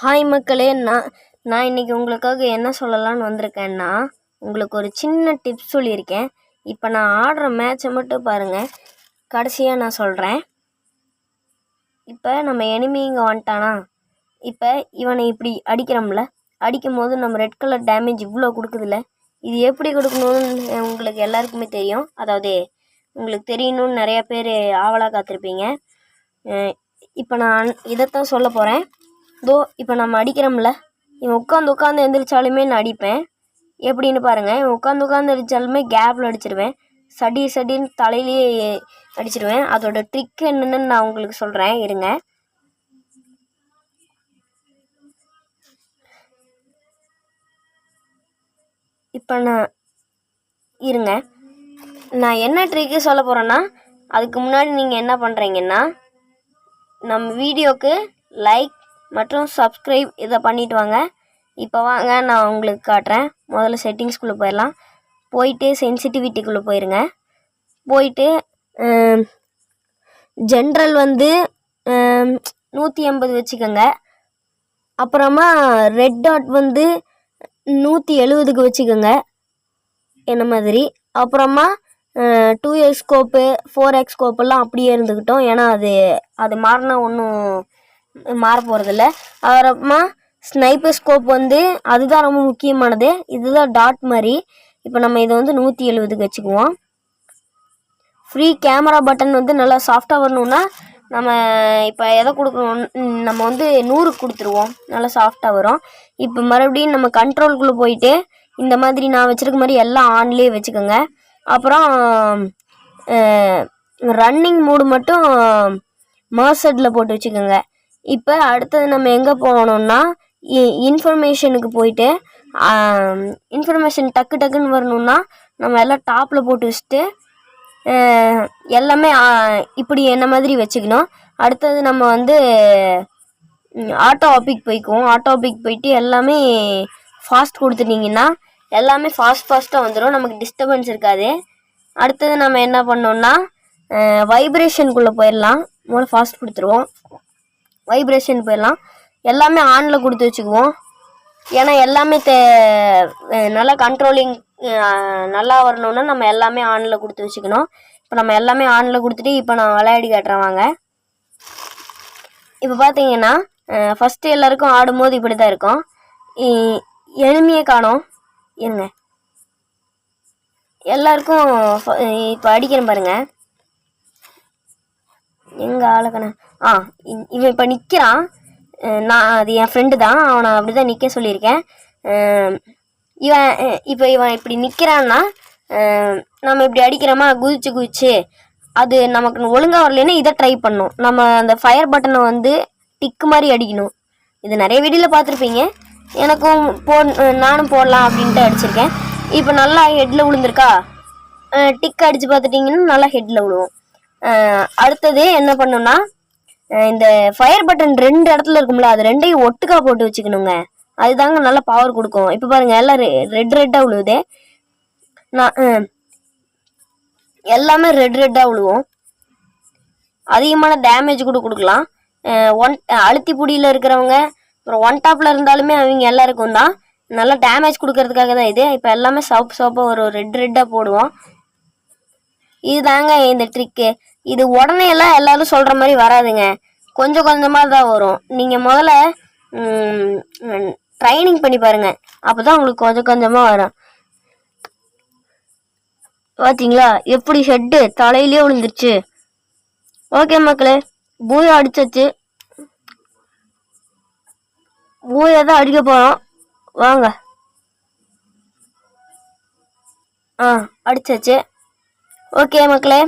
Hi மக்களே, நான் இன்றைக்கி உங்களுக்காக என்ன சொல்லலான்னு வந்திருக்கேன்னா, உங்களுக்கு ஒரு சின்ன டிப்ஸ் சொல்லியிருக்கேன். இப்போ நான் ஆடுற மேட்சை மட்டும் பாருங்கள், கடைசியாக நான் சொல்கிறேன். இப்போ நம்ம எனிமி இங்கே வந்துட்டானா, இப்போ இவனை இப்படி அடிக்கிறோம்ல, அடிக்கும் போது நம்ம ரெட் கலர் டேமேஜ் இவ்வளோ கொடுக்குதுல்ல, இது எப்படி கொடுக்கணும்னு உங்களுக்கு எல்லாருக்குமே தெரியும். அதாவது உங்களுக்கு தெரியணும்னு நிறையா பேர் ஆவலாக காத்திருப்பீங்க. இப்போ நான் இதைத்தான் சொல்ல போகிறேன். இப்போ நம்ம அடிக்கிறோம்ல, இவன் உட்காந்து எழுந்திரிச்சாலுமே நான் அடிப்பேன். எப்படின்னு பாருங்கள், இவன் உட்காந்து அடித்தாலுமே கேப்பில் அடிச்சிடுவேன். சடின்னு தலையிலேயே அடிச்சிடுவேன். அதோட ட்ரிக் என்னென்னு நான் உங்களுக்கு சொல்கிறேன், இருங்க. இப்போ நான் என்ன ட்ரிக்கு சொல்ல போகிறேன்னா, அதுக்கு முன்னாடி நீங்கள் என்ன பண்ணுறீங்கன்னா, நம்ம வீடியோவுக்கு லைக் மற்றும் சப்ஸ்கிரைப் இதை பண்ணிவிட்டு வாங்க. இப்போ வாங்க, நான் உங்களுக்கு காட்டுறேன். முதல்ல செட்டிங்ஸ்குள்ளே போயிடலாம். போயிட்டு சென்சிட்டிவிட்டிக்குள்ளே போயிருங்க. போயிட்டு ஜென்ரல் 180 வச்சுக்கோங்க. அப்புறமா ரெட் டாட் 170க்கு வச்சுக்கோங்க என்ன மாதிரி. அப்புறமா 2x ஸ்கோப்பு 4x ஸ்கோப்பெல்லாம் அப்படியே இருந்துக்கிட்டோம். ஏன்னா அது மாறினா ஒன்றும் மாற போகிறதில்ல. அப்புறமா ஸ்னைப்பர் ஸ்கோப் அதுதான் ரொம்ப முக்கியமானது. இதுதான் டாட் மாதிரி. இப்போ நம்ம இதை 170க்கு வச்சுக்குவோம். ஃப்ரீ கேமரா பட்டன் நல்லா சாஃப்டாக வரணுன்னா நம்ம இப்போ எதை கொடுக்கணும், நம்ம 100க்கு கொடுத்துருவோம். நல்லா சாஃப்டாக வரும். இப்போ மறுபடியும் நம்ம கண்ட்ரோலுக்குள்ளே போயிட்டு இந்த மாதிரி நான் வச்சுருக்க மாதிரி எல்லாம் ஆன்லேயே வச்சுக்கோங்க. அப்புறம் ரன்னிங் மூடு மட்டும் மார்செட்டில் போட்டு வச்சுக்கோங்க. இப்போ அடுத்தது நம்ம எங்கே போகணுன்னா, இன்ஃபர்மேஷனுக்கு போயிட்டு இன்ஃபர்மேஷன் டக்குன்னு வரணுன்னா நம்ம எல்லாம் டாப்பில் போட்டு வச்சுட்டு எல்லாமே இப்படி என்ன மாதிரி வச்சுக்கணும். அடுத்தது நம்ம ஆட்டோ ஆப்பிக் போய்க்குவோம். ஆட்டோ ஆப்பிக் போயிட்டு எல்லாமே ஃபாஸ்ட் கொடுத்துட்டிங்கன்னா எல்லாமே ஃபாஸ்ட்டாக வந்துடும். நமக்கு டிஸ்டர்பன்ஸ் இருக்காது. அடுத்தது நம்ம என்ன பண்ணோம்னா, வைப்ரேஷனுக்குள்ளே போயிடலாம். முதல்ல ஃபாஸ்ட் கொடுத்துருவோம். வைப்ரேஷன் போயிடலாம். எல்லாமே ஆனில் கொடுத்து வச்சுக்குவோம். ஏன்னா எல்லாமே நல்லா கண்ட்ரோலிங் நல்லா வரணுன்னா நம்ம எல்லாமே ஆனில் கொடுத்து வச்சுக்கணும். இப்போ நம்ம எல்லாமே ஆனில் கொடுத்துட்டு இப்போ நான் விளையாடி காட்டுறேன் வாங்க. இப்போ பார்த்தீங்கன்னா ஃபஸ்ட்டு எல்லாருக்கும் ஆடும்போது இப்படி தான் இருக்கும். எனிமியே காணோம். இருங்க, எல்லாருக்கும் இப்போ அடிக்கிறேன் பாருங்கள். எங்கள் ஆளுக்கண்ணா இவன் இப்போ நிற்கிறான். அது என் ஃப்ரெண்டு தான். அவனை அப்படி தான் நிற்க சொல்லியிருக்கேன். இவன் இப்படி நிற்கிறான்னா நம்ம இப்படி அடிக்கிறோமா, குதிச்சு அது நமக்கு ஒழுங்காக வரலன்னா இதை ட்ரை பண்ணணும். நம்ம அந்த ஃபயர் பட்டனை டிக்கு மாதிரி அடிக்கணும். இது நிறைய வீடியோவில் பார்த்துருப்பீங்க. எனக்கும் நானும் போடலாம் அப்படின்ட்டு அடிச்சிருக்கேன். இப்போ நல்லா ஹெட்டில் விழுந்திருக்கா, டிக் அடித்து பார்த்துட்டிங்கன்னா நல்லா ஹெட்டில் விழுவோம். அடுத்தது என்ன பண்ணணும்னா, இந்த ஃபயர் பட்டன் 2 இடத்துல இருக்கும்ல, அது 2ஐயும் ஒட்டுக்கா போட்டு வச்சுக்கணுங்க. அதுதாங்க நல்லா பவர் கொடுக்கும். இப்போ பாருங்கள், எல்லாம் ரெட்டாக விழுவுது. எல்லாமே ரெட்டாக விழுவோம். அதிகமான டேமேஜ் கூட கொடுக்கலாம். அழுத்தி புடியில் இருக்கிறவங்க அப்புறம் ஒன் டாப்பில் இருந்தாலுமே அவங்க எல்லாருக்கும் தான் நல்லா டேமேஜ் கொடுக்கறதுக்காக தான் இது. இப்போ எல்லாமே சோப்பாக ஒரு ரெட்டாக போடுவோம். இதுதாங்க இந்த ட்ரிக்கு. இது உடனே எல்லாம் எல்லாரும் சொல்கிற மாதிரி வராதுங்க, கொஞ்சமாக தான் வரும். நீங்கள் முதல்ல ட்ரைனிங் பண்ணி பாருங்கள், அப்போ தான் உங்களுக்கு கொஞ்சமாக வரும். பார்த்தீங்களா எப்படி ஹெட்டு தலையிலே விழுந்துருச்சு. ஓகே மக்களே, பூயா அடிச்சாச்சு. பூயா தான் அடிக்க போகிறோம் வாங்க. அடிச்சாச்சு. ஓகே மக்களே.